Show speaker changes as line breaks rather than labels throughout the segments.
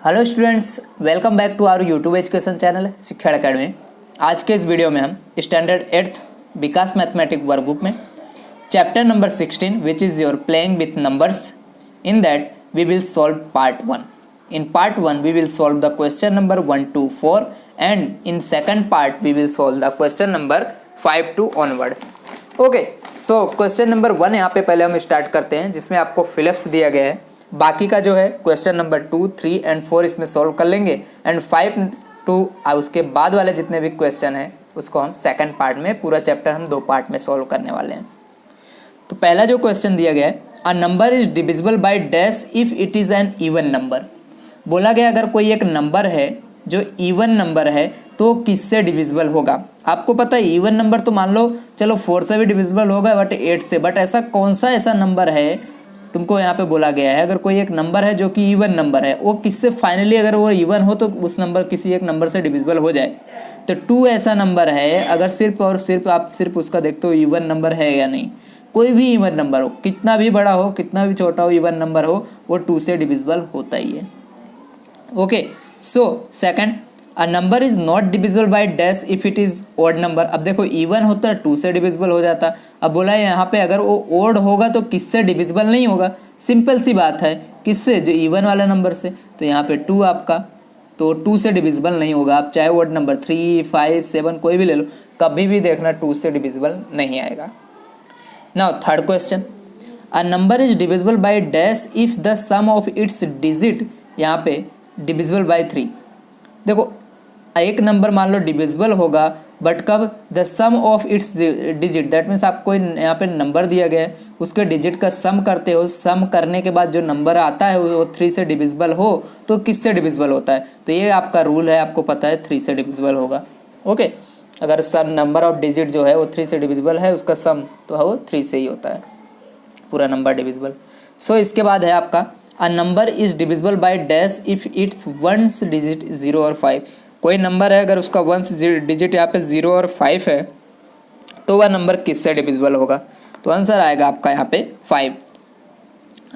Hello students, welcome back to our YouTube education channel Shiksha Academy. आज के इस video में हम standard 8th Vikas mathematic workbook में chapter number 16 which is your playing with numbers, in that we will solve part 1। In part 1 we will solve the question number 1 to 4 and in second part we will solve the question number 5 to onward. Okay, so question number 1 यहाँ पे पहले हम start करते हैं, जिसमें आपको Philips दिया गया है। बाकी का जो है क्वेश्चन नंबर 2, 3 एंड 4 इसमें सॉल्व कर लेंगे एंड 5 to उसके बाद वाले जितने भी क्वेश्चन हैं उसको हम सेकंड पार्ट में, पूरा चैप्टर हम 2 पार्ट में सॉल्व करने वाले हैं। तो पहला जो क्वेश्चन दिया गया है, अ number is divisible by dash if it is an even number. बोला गया अगर कोई एक नंबर है जो इवन नंबर है तो किससे डिविजिबल होगा। आपको पता है इवन नंबर तो मान लो चलो 4 से भी डिविजिबल होगा बट 8 से, बट ऐसा कौन सा ऐसा नंबर है तुमको यहाँ पे बोला गया है अगर कोई एक नंबर है जो कि इवन नंबर है, वो किससे फाइनली अगर वो इवन हो तो उस नंबर किसी एक नंबर से डिविजिबल हो जाए। तो 2 ऐसा नंबर है, अगर सिर्फ और सिर्फ आप सिर्फ उसका देखते हो इवन नंबर है या नहीं। कोई भी इवन नंबर हो, कितना भी बड़ा हो कितना भी छोटा हो, इवन नंबर हो वो 2 से डिविजिबल होता ही है। Okay, so second, a number is not divisible by dash if it is odd number. अब देखो इवन होता है 2 से डिविजिबल हो जाता। अब बोला है यहाँ पे अगर वो ऑड होगा तो किससे डिविजिबल नहीं होगा। सिंपल सी बात है, किससे, जो इवन वाला नंबर से। तो यहाँ पे 2 आपका, तो 2 से डिविजिबल नहीं होगा। आप चाहे ऑड नंबर 3, 5, 7 कोई भी ले लो, कभी भी देखना 2 से डिविजिबल नहीं आएगा। Now third question, a number is divisible by dash if the sum of its digit, यहाँ पे डिविजिबल बाय 3। देखो एक नंबर मान लो डिविजिबल होगा बट कब, the sum of its digit, that means आपको यहाँ पे नंबर दिया गया है उसके डिजिट का सम करते हो, सम करने के बाद जो नंबर आता है वो 3 से डिविजिबल हो तो किससे डिविजिबल होता है। तो ये आपका रूल है, आपको पता है 3 से डिविजिबल होगा। ओके, अगर सम नंबर ऑफ डिजिट जो है वो 3 से डिविजिबल है, उसका सम तो वो 3 से ही होता है, पूरा नंबर डिविजिबल। सो इसके बाद है आपका, अ number is divisible by dash if it's ones digit 0 और 5। कोई नंबर है अगर उसका वंस डिजिट यहाँ पे 0 और 5 है तो वह नंबर किससे डिविजिबल होगा। तो आंसर आएगा आपका यहाँ पे 5।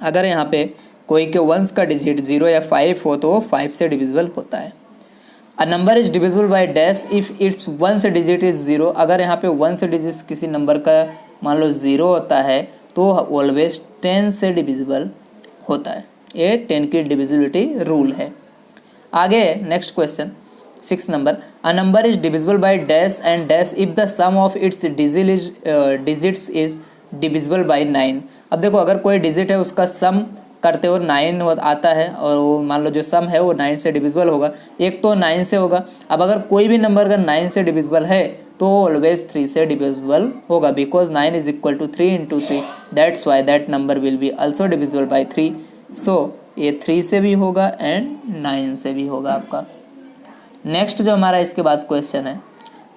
अगर यहाँ पे कोई के वंस का डिजिट 0 या 5 हो तो वो 5 से डिविजिबल होता है। अ number is divisible by dash if it's ones digit is 0। अगर यहाँ पे वंस डिजिट किसी नंबर का मान लो 0 होता है तो ऑलवेज 10 से डिविजिबल होता है। ये 10 की डिविजिबिलिटी रूल है। आगे next question 6 number, a number is divisible by dash and dash if the sum of its digits is divisible by 9। अब देखो अगर कोई डिजिट है उसका सम करते हो 9 आता है और वो मान लो जो सम है वो 9 से डिविजिबल होगा, एक तो 9 से होगा। अब अगर कोई भी नंबर अगर 9 से डिविजिबल है तो ऑलवेज 3 से डिविजिबल होगा, because 9 is equal to 3 into 3, that's why that number will be also divisible by 3। सो ये 3 से भी होगा एंड 9 से भी होगा आपका। नेक्स्ट जो हमारा इसके बाद क्वेश्चन है,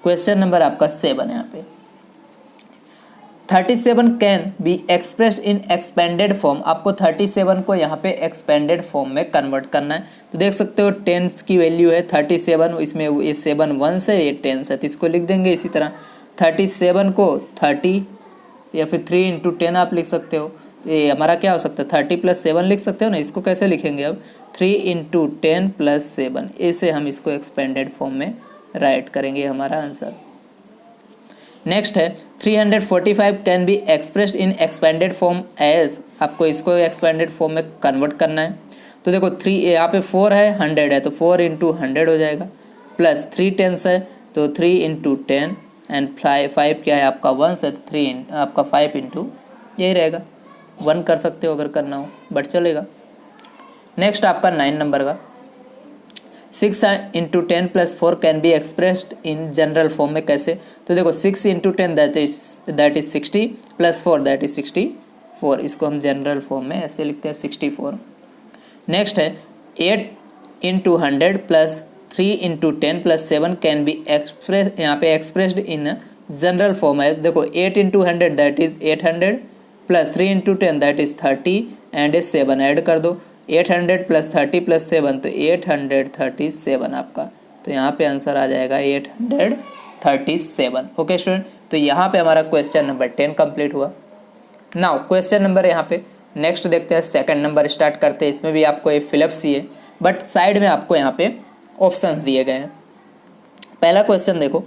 क्वेश्चन नंबर आपका 7 है यहाँ पे, 37 can be expressed in expanded form. आपको 37 को यहाँ पे एक्सपेंडेड फॉर्म में कन्वर्ट करना है। तो देख सकते हो 10 की वैल्यू है 37, इसमें ये 7 1 है, ये 10 है, तो इसको लिख देंगे इसी तरह। 37 को 30 या फिर 3 इंटू 10 आप लिख सकते हो। ये हमारा क्या हो सकता है 30 + 7 लिख सकते हो ना। इसको कैसे लिखेंगे अब, 3 इंटू 10 + 7, ऐसे हम इसको एक्सपेंडेड फॉर्म में राइट करेंगे, हमारा आंसर। नेक्स्ट है 345 can be expressed in expanded form as. आपको इसको एक्सपेंडेड फॉर्म में कन्वर्ट करना है। तो देखो 3 यहाँ पे 4 है, 100 है तो 4 इंटू 100 हो जाएगा, प्लस 3 10 है तो 3 इंटू 10 एंड 5 क्या है आपका 1 है तो 3 आपका 5 इंटू यही रहेगा, 1 कर सकते हो अगर करना हो बट चलेगा। नेक्स्ट आपका 9 नंबर का 6 into 10 + 4 can be expressed in general form में। कैसे, तो देखो 6 into 10 that is 60 + 4 that is 64। इसको हम जनरल फॉर्म में ऐसे लिखते हैं 64। नेक्स्ट है 8 into 100 + 3 into 10 + 7 can be express, यहाँ पे एक्सप्रेस्ड इन जनरल फॉर्म है। देखो 8 into 100 that is 800 + 3 into 10 that is 30 and 7 add कर दो, 800 + 30 + 7 तो 837 आपका। तो यहाँ पे आंसर आ जाएगा 837। ओके स्टूडेंट, तो यहाँ पे हमारा क्वेश्चन नंबर 10 कंप्लीट हुआ। नाउ क्वेश्चन नंबर यहाँ पे नेक्स्ट देखते हैं, सेकंड नंबर स्टार्ट करते हैं। इसमें भी आपको ये फिलिप्स ही है, बट साइड में आपको यहाँ पे ऑप्शंस दिए गए हैं। पहला क्वेश्चन देखो,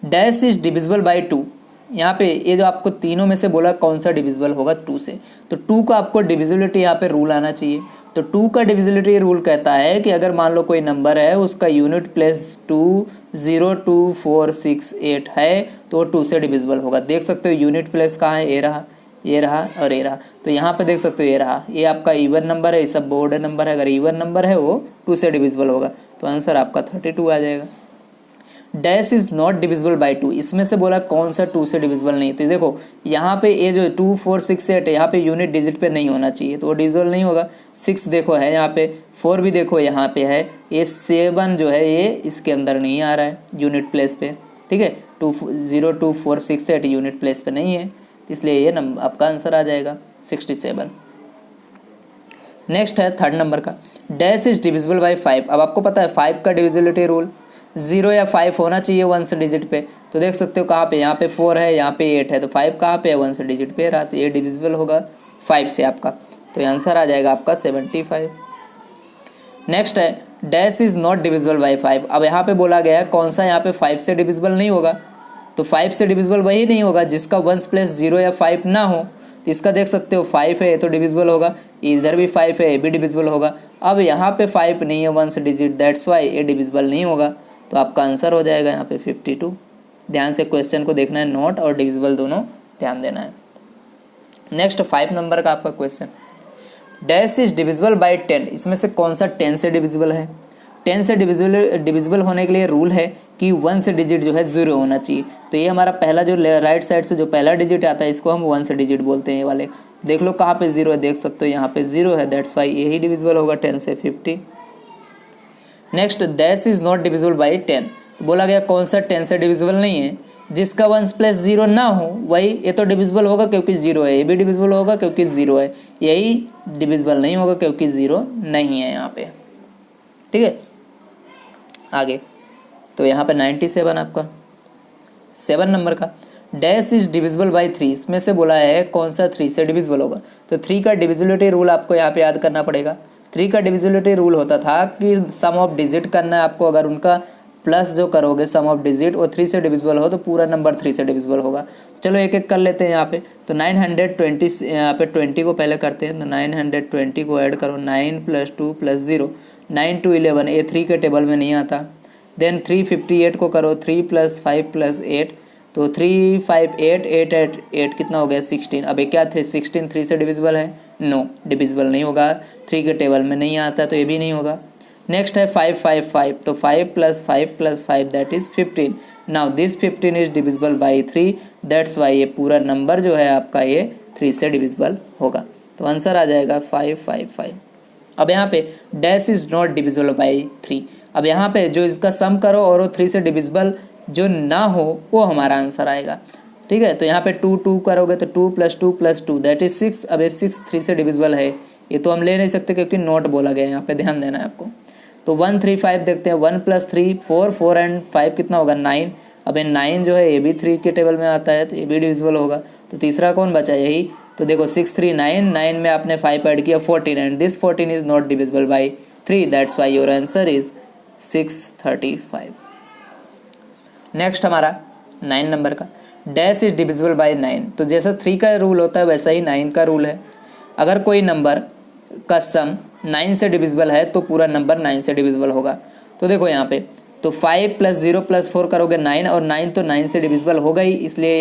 डैश इज डिविजिबल बाई 2। यहाँ पे ये जो आपको तीनों में से बोला कौन सा डिविजिबल होगा 2 से, तो 2 का आपको डिविजिबिलिटी यहाँ पे रूल आना चाहिए। तो 2 का डिविजिबिलिटी रूल कहता है कि अगर मान लो कोई नंबर है उसका यूनिट प्लेस 2 0 2 4 6 8 है तो वो 2 से डिविजिबल होगा। देख सकते हो यूनिट प्लेस कहाँ है, ये रहा, ये रहा और ये रहा। तो यहाँ पे देख सकते हो ये रहा, ये आपका इवन नंबर है, ये सब बोर्ड नंबर है। अगर इवन नंबर है वो 2 से डिविजिबल होगा, तो आंसर आपका 32 आ जाएगा। Dash is not divisible by 2, इसमें से बोला कौन सा 2 से डिविजिबल नहीं। तो देखो यहाँ पे ये जो 2 4 6 8 है, यहाँ पे यूनिट डिजिट पे नहीं होना चाहिए, तो वो डिविजिबल नहीं होगा। 6 देखो है यहाँ पे, 4 भी देखो यहाँ पे है, ये 7 जो है ये इसके अंदर नहीं आ रहा है यूनिट प्लेस पे, ठीक है। 2 0 2 4 6 8 यूनिट प्लेस पे नहीं है, इसलिए ये नंबर आपका आंसर आ जाएगा 67। नेक्स्ट है थर्ड नंबर का, डैश इज डिविजिबल बाई 5। अब आपको पता है 5 का डिविजिबिलिटी रूल 0 या 5 होना चाहिए 1 से डिजिट पे। तो देख सकते हो कहाँ पे, यहाँ पे 4 है, यहाँ पे 8 है, तो 5 कहाँ पे है 1 से डिजिट पे रहा, तो ये डिविजिबल होगा 5 से आपका, तो ये आंसर आ जाएगा आपका 75। नेक्स्ट है dash is not divisible by 5। अब यहाँ पे बोला गया है कौन सा यहाँ पे 5 से डिविजिबल नहीं होगा, तो 5 से डिविजिबल वही नहीं होगा जिसका 1 प्लस 0 या 5 ना हो। तो इसका देख सकते हो 5 है, ये तो डिविजिबल होगा, इधर भी 5 है, ये भी डिविजिबल होगा। अब यहाँ पे 5 नहीं है 1 से डिजिट, दैट्स वाई ये डिविजिबल नहीं होगा, तो आपका आंसर हो जाएगा यहाँ पे 52। ध्यान से क्वेश्चन को देखना है, नॉट और डिविजिबल दोनों ध्यान देना है। नेक्स्ट 5 नंबर का आपका question, dash is divisible by 10। इसमें से कौन सा 10 से डिविजिबल है। 10 से डिविजिबल होने के लिए रूल है कि 1 से डिजिट जो है 0 होना चाहिए। तो ये हमारा पहला जो राइट साइड से जो पहला डिजिट आता है इसको हम 1 से डिजिट बोलते हैं। ये वाले देख लो कहाँ पे 0 है, देख सकते हो यहाँ पे 0 है, दैट्स वाई यही डिविजिबल होगा 10 से 50। Next dash is not divisible by 10। तो बोला गया कौन सा 10 से डिविजिबल नहीं है, जिसका 1 प्लस 0 ना हो वही, ये तो डिविजिबल होगा क्योंकि 0 है, ये भी डिविजिबल होगा क्योंकि 0 है, यही डिविजिबल नहीं होगा क्योंकि 0 नहीं है यहाँ पे, ठीक है। आगे तो यहाँ पे 97 आपका 7 नंबर का, डैश इज डिविजिबल बाई 3। इसमें से बोला है कौन सा 3 से डिविजिबल होगा। तो 3 का डिविजिबिलिटी रूल आपको यहाँ पे याद करना पड़ेगा। 3 का डिविजिबिलिटी रूल होता था कि सम ऑफ डिजिट करना है आपको, अगर उनका प्लस जो करोगे सम ऑफ डिजिट वो 3 से डिविजिबल हो तो पूरा नंबर 3 से डिविजिबल होगा। चलो एक एक कर लेते हैं यहाँ पे। तो 920 यहाँ पे 20 को पहले करते हैं, तो 920 को ऐड करो, 9 + 2 + 0, 9 2 11, ये 3 के टेबल में नहीं आता। देन 358 को करो, 3 + 5 + 8, तो 3 5 8 8 8 8 कितना हो गया 16। अब ये क्या 16 3 से डिविजिबल है, नो डिविजिबल नहीं होगा, 3 के टेबल में नहीं आता तो ये भी नहीं होगा। नेक्स्ट है 5 5 5, तो 5 + 5 + 5 that is 15। Now this 15 is divisible by 3, that's Y ये पूरा नंबर जो है आपका ये 3 से डिविजिबल होगा, तो आंसर आ जाएगा 5 5 5। अब यहाँ पे dash is not divisible by 3। अब यहाँ पे जो इसका सम करो और वो 3 से डिविजिबल जो ना हो वो हमारा आंसर आएगा, ठीक है। तो यहाँ पे 2 2 करोगे तो 2 + 2 + 2 दैट इज 6। अब ये 6 3 से डिविजिबल है, ये तो हम ले नहीं सकते क्योंकि नॉट बोला गया है, यहाँ पे ध्यान देना है आपको। तो 1 3 5 देखते हैं, 1 + 3 4 4 एंड 5 कितना होगा 9। अब ये 9 जो है ये भी 3 के टेबल में आता है तो ये भी डिविजिबल होगा। तो तीसरा कौन बचा, यही। तो देखो 6 3 9, 9 में आपने 5 ऐड किया 14 and this 14 is not divisible by 3, that's why your answer is 635। Next हमारा 9 नंबर का, डैश इज डिविजिबल बाई 9। तो जैसा 3 का रूल होता है वैसा ही 9 का रूल है। अगर कोई नंबर का सम 9 से डिविजिबल है तो पूरा नंबर 9 से डिविजिबल होगा। तो देखो यहाँ पे तो 5 + 0 + 4 करोगे 9, और 9 तो 9 से डिविजिबल होगा ही, इसलिए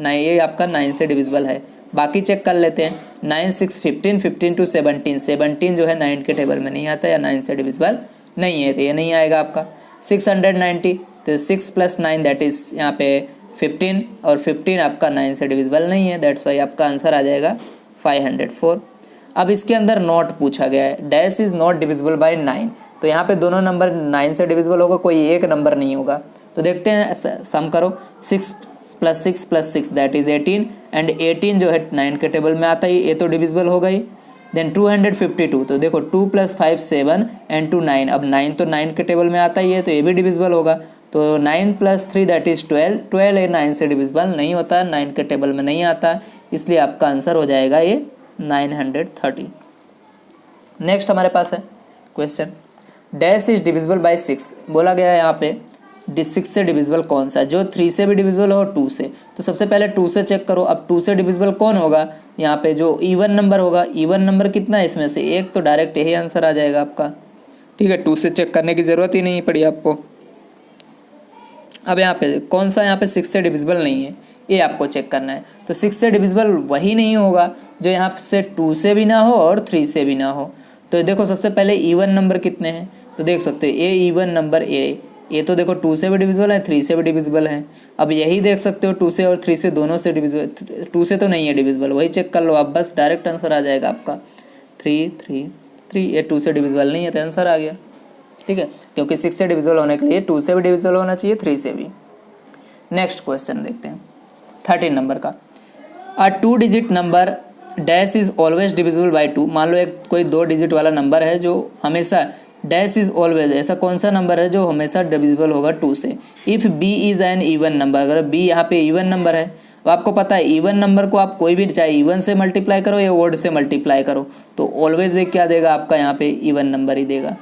ये आपका 9 से डिविजिबल है। बाकी चेक कर लेते हैं, 9 6 15, 15 to 17, 17 जो है 9 के टेबल में नहीं आता या 9 से डिविजिबल नहीं है, तो ये नहीं आएगा आपका। 690, तो 6 + 9 दैट इज यहाँ पे 15, और 15 आपका 9 से डिविजिबल नहीं है, दैट्स वाई आपका आंसर आ जाएगा 504। अब इसके अंदर नॉट पूछा गया है, dash is not divisible by 9। तो यहाँ पे दोनों नंबर 9 से डिविजिबल होगा, कोई एक नंबर नहीं होगा। तो देखते हैं, सम करो, 6 + 6 + 6 दैट इज 18, एंड 18 जो है 9 के टेबल में आता है, ये तो डिविजिबल होगा ही। देन 252, तो देखो 2 + 5 7 एंड 2 9, अब 9 तो 9 के टेबल में आता ही है तो ये भी डिविजिबल होगा। तो 9 + 3 दैट इज 12, 12 ये 9 से डिविजिबल नहीं होता, 9 के टेबल में नहीं आता, इसलिए आपका आंसर हो जाएगा ये 930। नेक्स्ट हमारे पास है question, dash is divisible bye 6, बोला गया है यहाँ पे 6 से डिविजिबल कौन सा है, जो 3 से भी डिविजिबल हो 2 से। तो सबसे पहले 2 से चेक करो। अब 2 से डिविजिबल कौन होगा, यहाँ पे जो इवन नंबर होगा, इवन नंबर कितना है इसमें से 1, तो डायरेक्ट यही आंसर आ जाएगा आपका। ठीक है, 2 से चेक करने की ज़रूरत ही नहीं पड़ी आपको। अब यहाँ पे कौन सा यहाँ पे 6 से डिविजिबल नहीं है, ये आपको चेक करना है। तो 6 से डिविजिबल वही नहीं होगा जो यहाँ से 2 से भी ना हो और 3 से भी ना हो। तो देखो सबसे पहले इवन नंबर कितने हैं, तो देख सकते हो ए इवन नंबर ये तो देखो 2 से भी डिविजिबल है, 3 से भी डिविजिबल है। अब यही देख सकते हो 2 से और 3 से दोनों से डिविजिबल, 2 से तो नहीं है डिविजिबल, वही चेक कर लो आप, बस डायरेक्ट आंसर आ जाएगा आपका 3 3 3। ये 2 से डिविजिबल नहीं है तो आंसर आ गया। ठीक है, क्योंकि 6 से डिविजिबल होने के लिए 2 से भी डिविजिबल होना चाहिए, 3 से भी। नेक्स्ट क्वेश्चन देखते हैं 13 नंबर का। अ 2 digit number dash is always divisible by 2। मान लो एक कोई 2 डिजिट वाला नंबर है जो हमेशा, डैश इज ऑलवेज, ऐसा कौन सा नंबर है जो हमेशा डिविजिबल होगा 2 से। If B is an even number, अगर बी यहाँ पे इवन नंबर है, अब आपको पता है इवन नंबर को आप कोई भी चाहे इवन से मल्टीप्लाई करो या ओड से मल्टीप्लाई करो तो ऑलवेज एक क्या देगा आपका, यहाँ पे इवन नंबर ही देगा।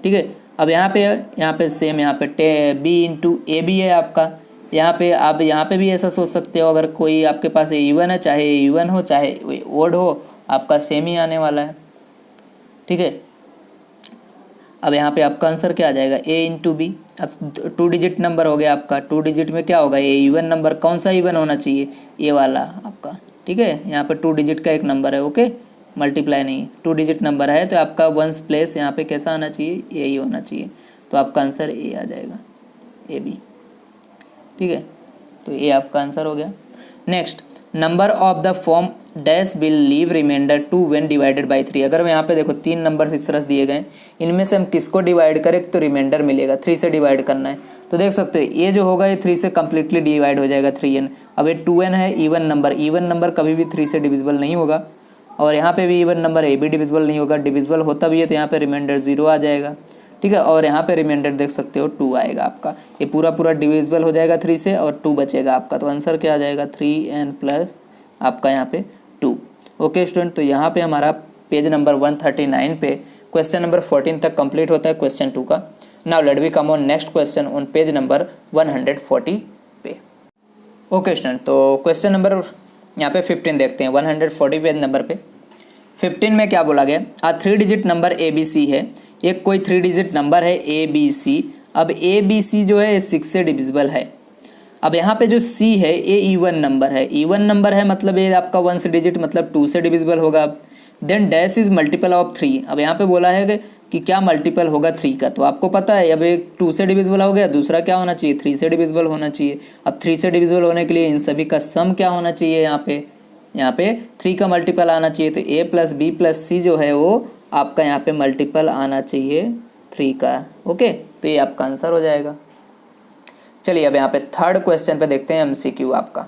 ठीक है, अब यहाँ पे सेम यहाँ पे बी इंटू ए भी है आपका। यहाँ पे आप यहाँ पे भी ऐसा सोच सकते हो, अगर कोई आपके पास इवन है, चाहे इवन हो चाहे ओड हो, आपका सेम ही आने वाला है। ठीक है, अब यहाँ पे आपका आंसर क्या आ जाएगा, ए इंटू बी। अब 2 डिजिट नंबर हो गया आपका, 2 डिजिट में क्या होगा, ये इवन नंबर, कौन सा इवन होना चाहिए, ये वाला आपका। ठीक है, यहाँ पे 2 डिजिट का एक नंबर है, ओके, मल्टीप्लाई नहीं, 2 डिजिट नंबर है तो आपका वंस प्लेस यहाँ पे कैसा आना चाहिए, यही होना चाहिए। तो आपका आंसर ए आ जाएगा, ए बी। ठीक है, तो ये आपका आंसर हो गया। Next, number of the form dash will leave remainder 2 when divided by 3। अगर मैं यहाँ पे देखो 3 नंबर इस तरह दिए गए, इनमें से हम किसको डिवाइड करें तो रिमाइंडर मिलेगा, 3 से डिवाइड करना है। तो देख सकते हो ये जो होगा ये 3 से कम्प्लीटली डिवाइड हो जाएगा, 3n। अब ये 2n है इवन नंबर कभी भी 3 से डिविजिबल नहीं होगा, और यहाँ पे भी इवन नंबर ए भी डिविजिबल नहीं होगा, डिविजिबल होता भी है तो यहाँ पे रिमाइंडर 0 आ जाएगा। ठीक है, और यहाँ पे रिमाइंडर देख सकते हो 2 आएगा आपका, ये पूरा डिविजिबल हो जाएगा 3 से और 2 बचेगा आपका। तो आंसर क्या आ जाएगा, 3n प्लस आपका यहाँ पे 2। ओके स्टूडेंट, तो यहाँ पे हमारा पेज नंबर 139 पे क्वेश्चन नंबर 14 तक कंप्लीट होता है क्वेश्चन 2 का। Now let we come on next question on page number 140 पे। ओके स्टूडेंट, तो क्वेश्चन नंबर यहाँ पे 15 देखते हैं 140 पेज नंबर पे। 15 में क्या बोला गया, 3 डिजिट नंबर ABC है, एक कोई 3 डिजिट नंबर है ABC। अब ABC जो है 6 से डिविजिबल है। अब यहाँ पे जो C है ये इवन नंबर है, इवन नंबर है मतलब ये आपका 1 से डिजिट मतलब 2 से डिविजिबल होगा। Then dash is multiple of 3। अब यहाँ पे बोला है कि क्या मल्टीपल होगा 3 का, तो आपको पता है अब एक 2 से डिविजिबल हो गया, दूसरा क्या होना चाहिए 3 से डिविजिबल होना चाहिए। अब 3 से डिविजिबल होने के लिए इन सभी का सम क्या होना चाहिए, यहाँ पे 3 का मल्टीपल आना चाहिए। तो A plus B plus C जो है वो आपका यहाँ पे मल्टीपल आना चाहिए 3 का। ओके, तो ये आपका आंसर हो जाएगा। चलिए अब यहाँ पे थर्ड क्वेश्चन पे देखते हैं MCQ आपका।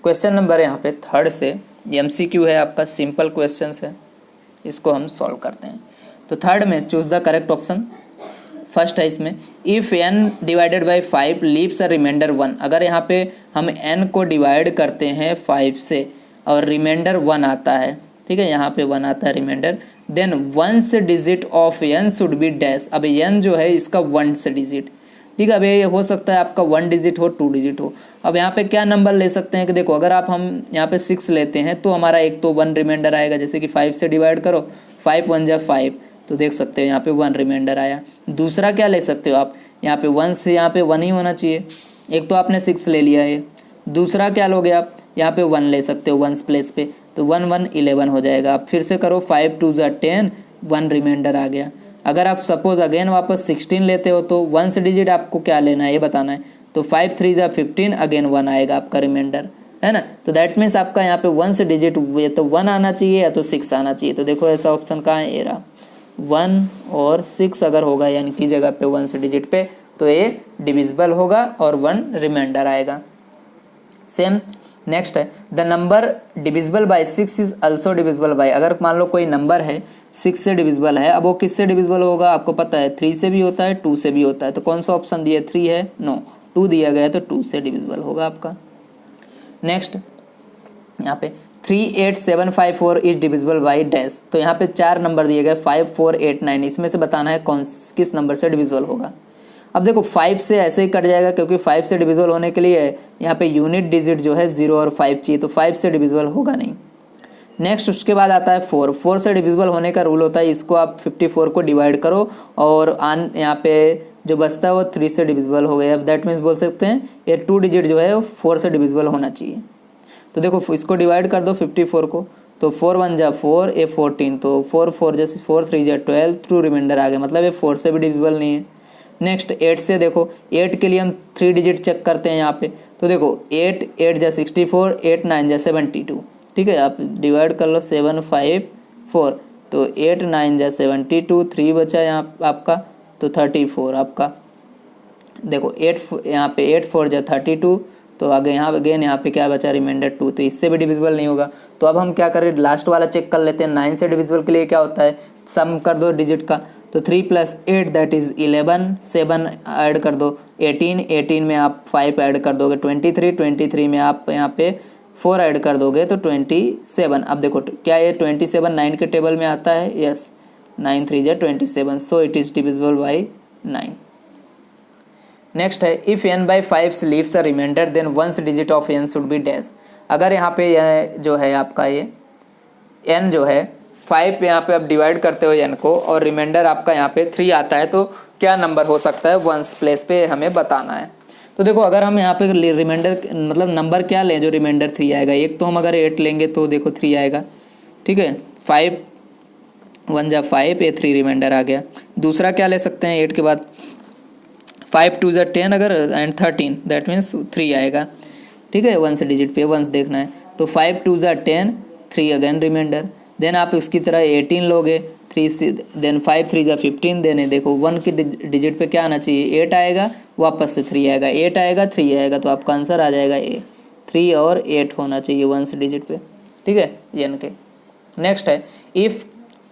क्वेश्चन नंबर यहाँ पे थर्ड से MCQ है आपका, सिंपल क्वेश्चन है, इसको हम सॉल्व करते हैं। तो थर्ड में choose the correct option. First है इसमें, if n divided by 5 leaves a reminder 1। अगर यहाँ पे हम n को डिवाइड करते हैं 5 से और रिमाइंडर 1 आता है, ठीक है, यहाँ पे 1 आता है reminder, then once digit of n should be dash. अब n जो है इसका 1 से डिजिट, ठीक है। अब ये हो सकता है आपका 1 डिजिट हो 2 डिजिट हो। अब यहाँ पे क्या नंबर ले सकते हैं कि देखो अगर आप हम यहाँ पे 6 लेते हैं तो हमारा एक तो 1 रिमाइंडर आएगा, जैसे कि 5 से डिवाइड करो, 5 1 जा 5, तो देख सकते हो यहाँ पे 1 रिमाइंडर आया। दूसरा क्या ले सकते हो आप, यहाँ पे 1 से यहाँ पे 1 ही होना चाहिए, एक तो आपने 6 ले लिया है। दूसरा क्या लोगे आप, यहाँ पे 1 ले सकते हो 1 प्लेस पे, तो 1 1 11 हो जाएगा। आप फिर से करो, 5 2 जा 10, 1 रिमाइंडर आ गया। अगर आप सपोज अगेन वापस 16 लेते हो तो 1 से डिजिट आपको क्या लेना है ये बताना है, तो 5 3 जा 15, अगेन 1 आएगा आपका रिमाइंडर, है ना। तो दैट मीन्स आपका यहाँ पे 1 से डिजिट या तो 1 आना चाहिए या तो 6 आना चाहिए। तो देखो ऐसा ऑप्शन कहाँ है, ये रहा 1 और 6 अगर होगा यानी कि जगह पे 1 से डिजिट पे, तो ये डिविजिबल होगा और 1 रिमाइंडर आएगा। सेम नेक्स्ट है, the number divisible by 6 is also divisible by. अगर मान लो कोई नंबर है 6 से डिविजिबल है, अब वो किससे डिविजिबल होगा आपको पता है, 3 से भी होता है 2 से भी होता है। तो कौन सा ऑप्शन दिया, 3 है, नो 2 दिया गया है, तो 2 से डिविजिबल होगा आपका। नेक्स्ट यहाँ पे 38754 इज डिविजिबल बाई डैश। तो यहाँ पे 4 नंबर दिए गए 5, 4, 8, 9, इसमें से बताना है किस नंबर से डिविजिबल होगा। अब देखो 5 से ऐसे ही कट जाएगा क्योंकि 5 से डिविजिबल होने के लिए यहाँ पे यूनिट डिजिट जो है 0 और 5 चाहिए, तो 5 से डिविजिबल होगा नहीं। नेक्स्ट उसके बाद आता है 4 से डिविजिबल होने का रूल होता है, इसको आप 54 को डिवाइड करो और यहाँ पे जो बचता है वो 3 से डिविजिबल हो गया। अब दैट मीन्स बोल सकते हैं ये 2 डिजिट जो है वो 4 से डिविजिबल होना चाहिए। तो देखो इसको डिवाइड कर दो 54 को, तो 4 1 जा 4, ये 14, तो 4 4 जैसे 4 3 जा 12, ट्रू रिमाइंडर आ गया, मतलब ये 4 से भी डिविजिबल नहीं है। नेक्स्ट 8 से देखो, 8 के लिए हम 3 डिजिट चेक करते हैं यहाँ पे, तो देखो 8 8 जा 64, 8 9 जा 72, ठीक है, आप डिवाइड कर लो 7 5 4, तो 8 9 जा 72, 3 बचा यहाँ आपका, तो 34 आपका। देखो 8 यहाँ पे 8 4 जा 32, तो आगे यहाँ अगेन यहाँ पे क्या बचा रिमाइंडर 2, तो इससे भी डिविजिबल नहीं होगा। तो अब हम क्या करें, लास्ट वाला चेक कर लेते हैं। 9 से डिविजिबल के लिए क्या होता है, सम कर दो डिजिट का, तो 3 + 8 दैट इज़ 11, 7 ऐड कर दो 18, 18 में आप 5 ऐड कर दोगे 23, 23 में आप यहाँ पे 4 ऐड कर दोगे तो 27। अब देखो क्या ये 27 9 के टेबल में आता है, यस, 9 3 जा 27, so it is divisible by 9। Next है if n by 5 leaves a remainder then once digit of n should be dash. अगर यहाँ पे यह जो है आपका ये n जो है 5 यहाँ पे आप डिवाइड करते हो n को और रिमाइंडर आपका यहाँ पे 3 आता है, तो क्या नंबर हो सकता है वंस प्लेस पे हमें बताना है। तो देखो अगर हम यहाँ पे रिमाइंडर मतलब नंबर क्या लें जो रिमाइंडर 3 आएगा, एक तो हम अगर 8 लेंगे तो देखो 3 आएगा, ठीक है, 5 1 जा 5, ये 3 रिमाइंडर आ गया। दूसरा क्या ले सकते हैं 8 के बाद, 5 2 जा 10 अगर एंड 13, दैट मीन्स 3 आएगा, ठीक है, वंस डिजिट पे वंस देखना है, तो 5 2 जा 10, 3 अगेन रिमाइंडर। देन आप उसकी तरह 18 लोगे, 3 से देन 5 3 जा 15, देने देखो 1 की डिजिट पे क्या आना चाहिए, 8 आएगा, वापस से 3 आएगा, 8 आएगा 3 आएगा, तो आपका आंसर आ जाएगा ए, 3 और 8 होना चाहिए वंस डिजिट पे, ठीक है, एन के। नेक्स्ट है if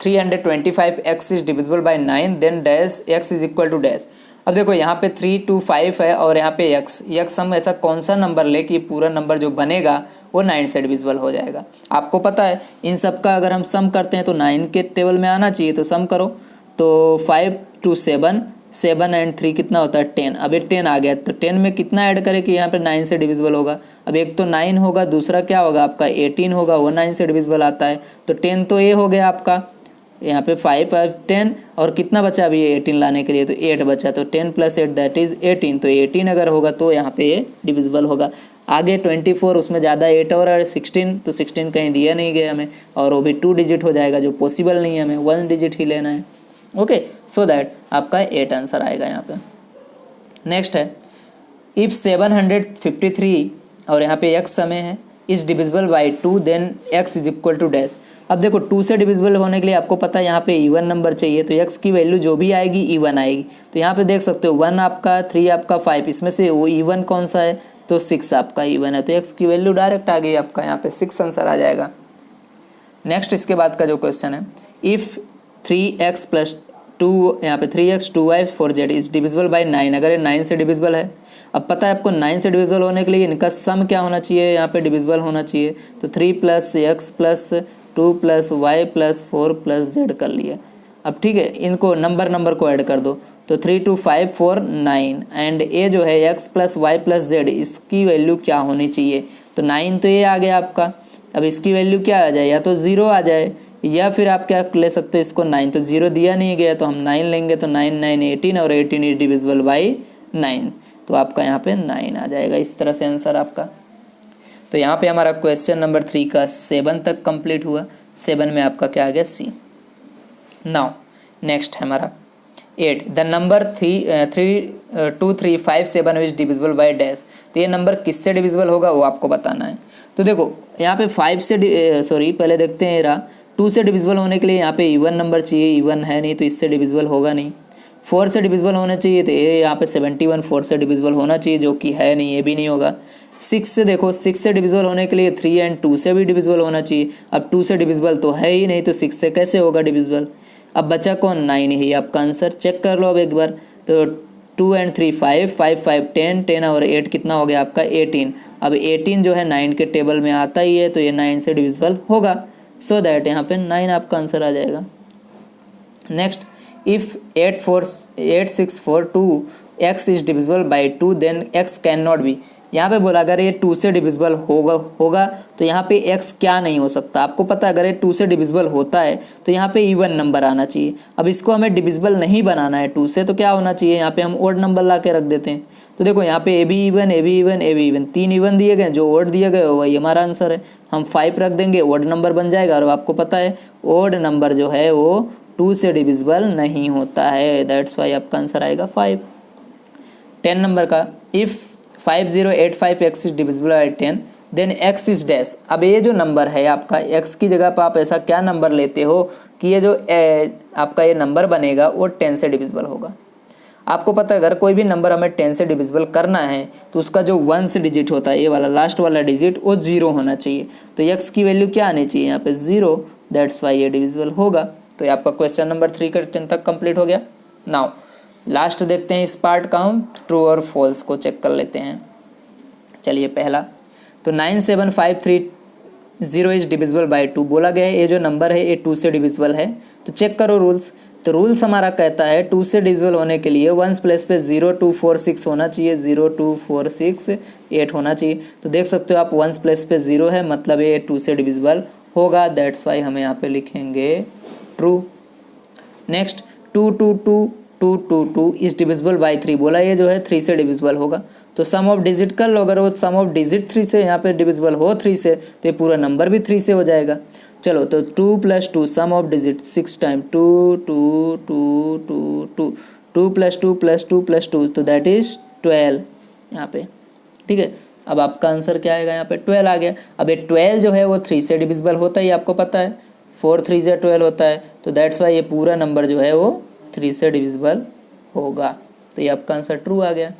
325x is divisible by 9 then dash x is equal to dash. अब देखो यहाँ पे 3 2 5 है और यहाँ पे x हम ऐसा कौन सा नंबर ले कि पूरा नंबर जो बनेगा वो 9 से डिविजिबल हो जाएगा। आपको पता है इन सब का अगर हम सम करते हैं तो 9 के टेबल में आना चाहिए, तो सम करो, तो 5 2 7, 7 एंड 3 कितना होता है 10। अब ये 10 आ गया, तो 10 में कितना ऐड करें कि यहाँ पे 9 से डिविजिबल होगा। अब एक तो 9 होगा, दूसरा क्या होगा आपका 18 होगा, वो 9 से डिविजिबल आता है, तो 10 तो ये हो गया आपका, यहाँ पे 5 5 10 और कितना बचा अभी 18 लाने के लिए, तो 8 बचा, तो 10 + 8 दैट इज़ 18, तो 18 अगर होगा तो यहाँ पे ये डिविजिबल होगा। आगे 24 उसमें ज़्यादा 8 और 16, तो 16 कहीं दिया नहीं गया हमें, और वो भी 2 डिजिट हो जाएगा जो पॉसिबल नहीं है, हमें 1 डिजिट ही लेना है। ओके, सो दैट आपका 8 आंसर आएगा यहाँ पे। नेक्स्ट है इफ़ 753 और यहाँ पे x समय है is divisible by 2 then x is equal to dash. अब देखो 2 से डिविजिबल होने के लिए आपको पता है यहाँ पे इवन नंबर चाहिए, तो x की वैल्यू जो भी आएगी इवन आएगी। तो यहाँ पे देख सकते हो 1 आपका, 3 आपका, 5, इसमें से वो इवन कौन सा है, तो 6 आपका इवन है, तो x की वैल्यू डायरेक्ट आ गई आपका, यहाँ पे 6 आंसर आ जाएगा। नेक्स्ट इसके बाद का जो क्वेश्चन है इफ़ 3x + 2 यहाँ पे 3x 2y 4z is divisible by 9, अगर ये 9 से डिविजिबल है। अब पता है आपको 9 से डिविजिबल होने के लिए इनका सम क्या होना चाहिए, यहाँ पे डिविजिबल होना चाहिए, तो 3 + x + 2 + y + 4 + z कर लिया। अब ठीक है, इनको नंबर को ऐड कर दो, तो 3 2 5 4 9 एंड ये जो है x + y + z इसकी वैल्यू क्या होनी चाहिए, तो 9 तो ये आ गया आपका। अब इसकी वैल्यू क्या आ जाए, या तो 0 आ जाए, या फिर आप क्या ले सकते हो इसको 9, तो 0 दिया नहीं गया तो हम 9 लेंगे, तो 9 9 18 और 18 इज डिविजिबल बाई 9, तो आपका यहाँ पे 9 आ जाएगा। इस तरह से आंसर आपका। तो यहाँ पे हमारा क्वेश्चन नंबर 3 का 7 तक कंप्लीट हुआ। 7 में आपका क्या आ गया, सी। नाउ नेक्स्ट है हमारा 8, the number 2 3 5 7 is divisible by dash. तो ये नंबर किससे डिविजिबल होगा वो आपको बताना है। तो देखो यहाँ पे 5 से पहले देखते हैं, एरा 2 से डिविजिबल होने के लिए यहाँ पे इवन नंबर चाहिए, इवन है नहीं तो इससे डिविजिबल होगा नहीं। 4 से डिविजिबल होना चाहिए, तो ये यहाँ पे 71 4 से डिविजिबल होना चाहिए, जो कि है नहीं, ये भी नहीं होगा। 6 से देखो, 6 से डिविजिबल होने के लिए 3 एंड 2 से भी डिविजिबल होना चाहिए। अब 2 से डिविजिबल तो है ही नहीं, तो 6 से कैसे होगा डिविजिबल। अब बचा कौन, 9 ही आपका आंसर। चेक कर लो अब एक बार, तो 2 एंड 3 5, 5 5 10, 10 और 8 कितना हो गया आपका 18। अब 18 जो है 9 के टेबल में आता ही है, तो ये 9 से डिविजिबल होगा। सो दैट यहाँ पे 9 आपका आंसर आ जाएगा। Next, if 864 x is divisible by 2 then x can not be. यहाँ पे बोला अगर ये 2 से डिविजिबल होगा तो यहाँ पे x क्या नहीं हो सकता। आपको पता है अगर ये 2 से डिविजिबल होता है तो यहाँ पे इवन नंबर आना चाहिए। अब इसको हमें डिविजिबल नहीं बनाना है 2 से, तो क्या होना चाहिए, यहाँ पे हम ओड नंबर ला के रख देते हैं। तो देखो यहाँ पे ए भी इवन, ए भी इवन, ए भी इवन, 3 इवन दिए गए, जो ओड दिए गए वही हमारा आंसर है। हम 5 रख देंगे, ओड नंबर बन जाएगा। और आपको पता है ओड नंबर जो है वो 2 से डिविजिबल नहीं होता है, दैट्स वाई आपका आंसर आएगा 5। 10 नंबर का, if 5085x is divisible by 10 then x is dash. अब ये जो नंबर है आपका, x की जगह पर आप ऐसा क्या नंबर लेते हो कि ये जो आपका ये नंबर बनेगा वो 10 से डिविजिबल होगा। आपको पता है अगर कोई भी नंबर हमें 10 से डिविजिबल करना है तो उसका जो 1 डिजिट होता है, ये वाला लास्ट वाला डिजिट, वो 0 होना चाहिए। तो x की वैल्यू क्या आनी चाहिए यहाँ पे 0, दैट्स वाई ये डिविजिबल होगा। तो ये आपका क्वेश्चन नंबर 3 का 10 तक कंप्लीट हो गया। नाउ लास्ट देखते हैं इस पार्ट का, हम ट्रू और फॉल्स को चेक कर लेते हैं। चलिए पहला, तो 97530 इज डिविजिबल बाई 2 बोला गया है। ये जो नंबर है ये 2 से डिविजिबल है, तो चेक करो रूल्स। तो रूल्स हमारा कहता है 2 से डिविजिबल होने के लिए 1 प्लेस पे 0 2 4 6 होना चाहिए, 0 2 4 6 8 होना चाहिए। तो देख सकते हो आप 1 प्लेस पे 0 है, मतलब ये 2 से डिविजिबल होगा, दैट्स वाई हम यहाँ पे लिखेंगे true. Next, 2 2 2 2 2 2 is divisible by 3 बोला, ये जो है 3 से डिविजिबल होगा। तो सम ऑफ डिजिट कर लो, अगर वो सम ऑफ डिजिट 3 से यहाँ पे डिविजिबल हो 3 से, तो ये पूरा नंबर भी 3 से हो जाएगा। चलो तो 2 + 2 सम ऑफ डिजिट 6 टाइम 2 2 2 2 2 2 + 2 + 2 + 2, तो दैट इज 12 यहाँ पे, ठीक है। अब आपका आंसर क्या आएगा, यहाँ पे 12 आ गया। अब ये 12 जो है वो 3 से डिविजिबल होता है, आपको पता है 4 3 से 12 होता है, तो दैट्स वाई ये पूरा नंबर जो है वो 3 से डिविजिबल होगा। तो ये आपका आंसर ट्रू आ गया।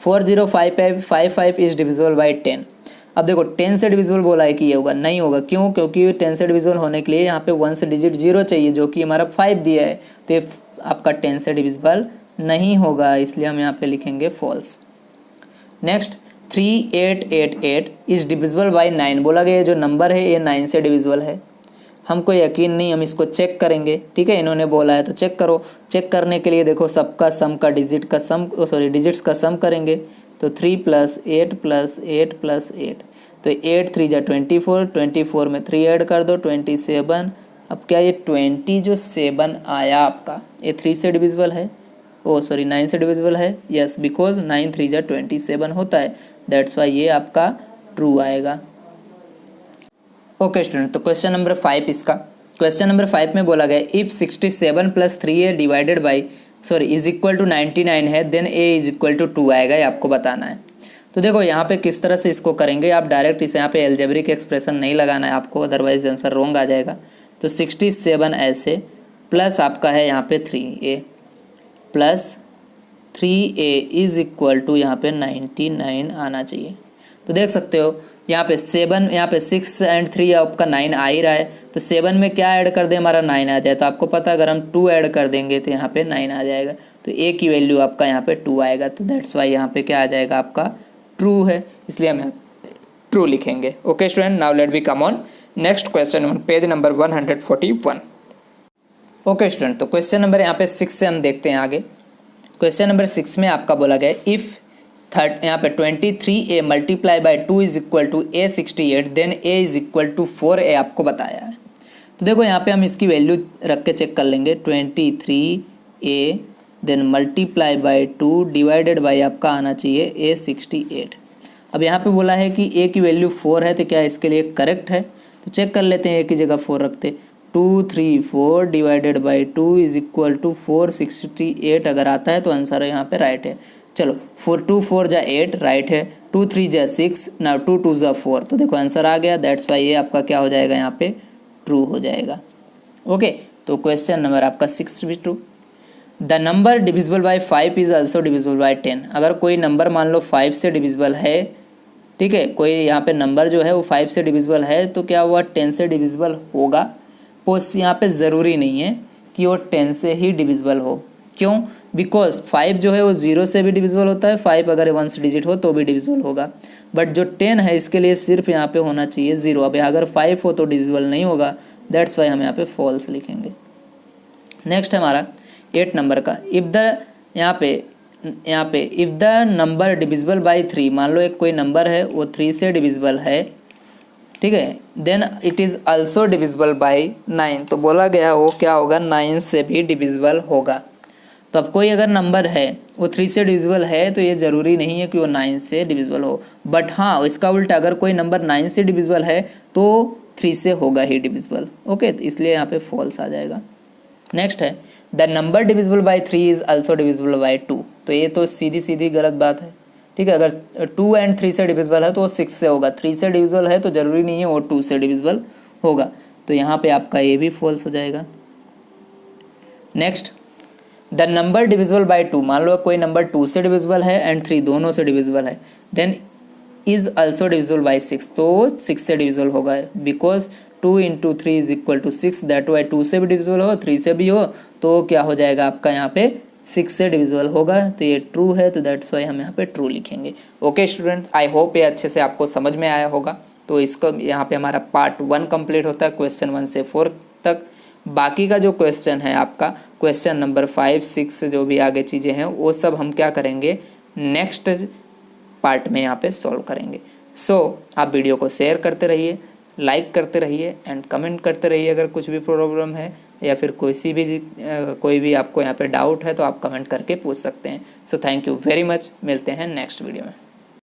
405555 इज डिविजिबल बाई 10। अब देखो 10 से डिविजिबल बोला है कि ये होगा, नहीं होगा। क्यों? क्योंकि 10 से डिविजिबल होने के लिए यहाँ पे 1 से डिजिट 0 चाहिए, जो कि हमारा 5 दिया है, तो ये आपका 10 से डिविजिबल नहीं होगा, इसलिए हम यहाँ पे लिखेंगे false. Next, 3888 is divisible by 9 बोला गया, जो नंबर है ये 9 से डिविजिबल है। हमको यकीन नहीं, हम इसको चेक करेंगे, ठीक है। इन्होंने बोला है तो चेक करो। चेक करने के लिए देखो सबका सम का डिजिट का सम, डिजिट्स का सम करेंगे, तो 3 + 8 + 8 + 8, तो 8 3 जा 24, 24 में 3 ऐड कर दो 27। अब क्या ये 20 जो 7 आया आपका, ये 3 से डिविजिबल है, 9 से डिविजिबल है, यस, बिकॉज 9 3 जा 27 होता है, दैट्स वाई ये आपका ट्रू आएगा। ओके स्टूडेंट, तो क्वेश्चन नंबर 5 इसका, क्वेश्चन नंबर 5 में बोला गया if 67 + 3a divided by is equal to 99 है, then a is equal to 2 आएगा, ये आपको बताना है। तो देखो यहाँ पे किस तरह से इसको करेंगे, आप डायरेक्ट इसे यहाँ पे एल्जेब्रिक एक्सप्रेशन नहीं लगाना है आपको, अदरवाइज आंसर रॉन्ग आ जाएगा। तो 67 ऐसे प्लस आपका है यहाँ पे 3a + 3a is equal to यहाँ पे 99 आना चाहिए। तो देख सकते हो यहाँ पे 7, यहाँ पे 6 एंड 3 आपका 9 आ ही रहा है, तो 7 में क्या ऐड कर दे, हमारा 9 आ जाए। तो आपको पता है अगर हम 2 ऐड कर देंगे तो यहाँ पे 9 आ जाएगा, तो a की वैल्यू आपका यहाँ पे 2 आएगा, तो दैट्स वाई यहाँ पे क्या आ जाएगा आपका ट्रू है, इसलिए हम ट्रू लिखेंगे। Okay student, now let we come on next question on page number 141। Okay student, तो क्वेश्चन नंबर यहाँ पे 6 से हम देखते हैं आगे। क्वेश्चन नंबर 6 में आपका बोला गया इफ़ यहाँ पे 23a × 2 is equal to a 68, then a is equal to 4a आपको बताया है। तो देखो यहाँ पे हम इसकी वैल्यू रख के चेक कर लेंगे, 23a then multiply by 2 divided by आपका आना चाहिए a 68। अब यहाँ पे बोला है कि a की वैल्यू 4 है, तो क्या इसके लिए करेक्ट है? तो चेक कर लेते हैं, a की जगह 4 रखते, 2 3 4 divided by 2 is equal to 468 अगर आता है तो आंसर यहाँ पे राइट है। चलो 4 2 4 जा 8 राइट है, 2 3 जा 6, ना 2 2 जा 4, तो देखो आंसर आ गया, दैट्स वाई ये आपका क्या हो जाएगा यहाँ पे ट्रू हो जाएगा। ओके, तो क्वेश्चन नंबर आपका 6 भी true. The number divisible by 5 is also divisible by 10। अगर कोई नंबर मान लो 5 से डिविजिबल है, ठीक है, कोई यहाँ पे नंबर जो है वो 5 से डिविजिबल है, तो क्या हुआ 10 से डिविजिबल होगा? पोस्ट यहाँ पे ज़रूरी नहीं है कि वो 10 से ही डिविजिबल हो, क्यों? बिकॉज 5 जो है वो 0 से भी डिविजिबल होता है, 5 अगर 1 डिजिट हो तो भी डिविजिबल होगा, बट जो 10 है इसके लिए सिर्फ यहाँ पे होना चाहिए 0। अब अगर 5 हो तो डिविजिबल नहीं होगा, दैट्स वाई हम यहाँ पे फॉल्स लिखेंगे। नेक्स्ट है हमारा 8 नंबर का, इफ़ द यहाँ पे if the number divisible by 3, मान लो एक कोई नंबर है वो 3 से डिविजिबल है, ठीक है, then it is also divisible by 9, तो बोला गया वो क्या होगा, 9 से भी डिविजिबल होगा। तो अब कोई अगर नंबर है वो 3 से डिविजिबल है तो ये ज़रूरी नहीं है कि वो 9 से डिविजिबल हो, बट हाँ इसका उल्टा अगर कोई नंबर 9 से डिविजिबल है तो 3 से होगा ही डिविजिबल। ओके, तो इसलिए यहाँ पे फॉल्स आ जाएगा। नेक्स्ट है the number divisible by 3 is also divisible by 2, तो ये तो सीधी सीधी गलत बात है, ठीक है। अगर 2 एंड 3 से डिविजिबल है तो वो 6 से होगा, 3 से डिविजिबल है तो ज़रूरी नहीं है वो 2 से डिविजिबल होगा, तो यहाँ पे आपका ये भी फॉल्स हो जाएगा। Next the number divisible by 2, मान लो कोई नंबर 2 से डिविजिबल है एंड 3 दोनों से डिविजिबल है, then is also divisible by 6, तो 6 से डिविजिबल होगा, because 2 into 3 is equal to 6, that why 2 से भी डिविजिबल हो 3 से भी हो तो क्या हो जाएगा आपका यहाँ पे 6 से डिविजिबल होगा, तो ये ट्रू है, तो दैट्स वाई हम यहाँ पे ट्रू लिखेंगे। ओके स्टूडेंट, आई होप ये अच्छे से आपको समझ में आया होगा। तो इसको यहाँ पे हमारा पार्ट 1 कंप्लीट होता है, क्वेश्चन 1 से 4 तक। बाकी का जो क्वेश्चन है आपका क्वेश्चन नंबर 5, 6 जो भी आगे चीज़ें हैं वो सब हम क्या करेंगे, नेक्स्ट पार्ट में यहाँ पे सॉल्व करेंगे। सो आप वीडियो को शेयर करते रहिए, लाइक करते रहिए एंड कमेंट करते रहिए अगर कुछ भी प्रॉब्लम है या फिर कोई भी आपको यहाँ पे डाउट है तो आप कमेंट करके पूछ सकते हैं। So thank you very much, मिलते हैं नेक्स्ट वीडियो में।